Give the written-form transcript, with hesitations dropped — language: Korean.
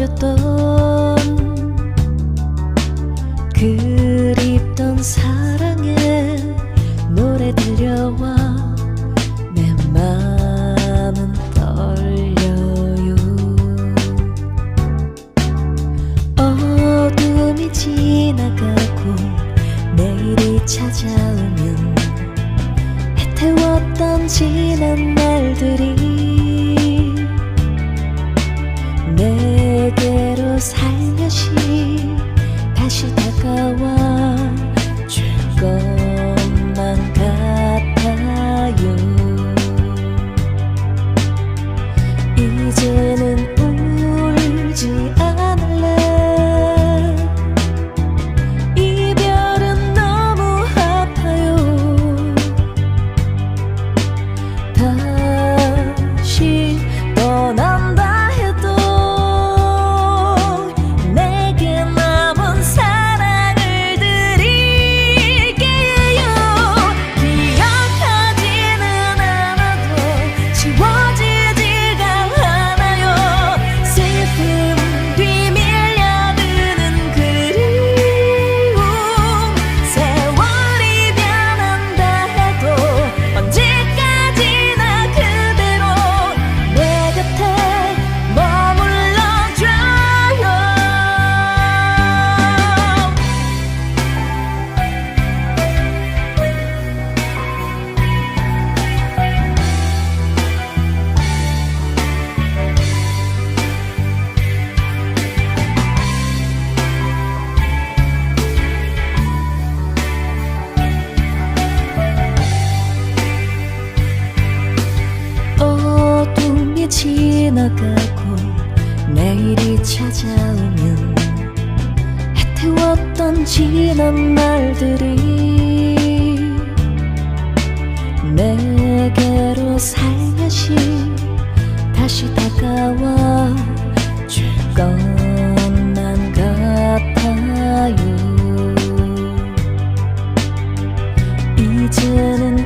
버렸던 그립던 사랑에 노래 들려와 내 맘은 떨려요. 어둠이 지나가고 내일이 찾아오면 애태웠던 지난 날들이 내게로 살며시 다시 다가와 줄 것만 같아요. 이제는 울지 않을래. 이별은 너무 아파요. 다시 떠난다 해도 내게 남은 사랑을 드릴게요. 기억하지는 않아도 지워지지가 않아요. 슬픔 뒤 밀려드는 그리움. 세월이 변한다 해도 언제까지나 그대로 내 곁에 머물러줘요. 어둠이 지나가고 내일이 찾아오면 애태웠던 지난 날들이 내게로 살며시 다시 다가와 줄 것만 같아요. 이제는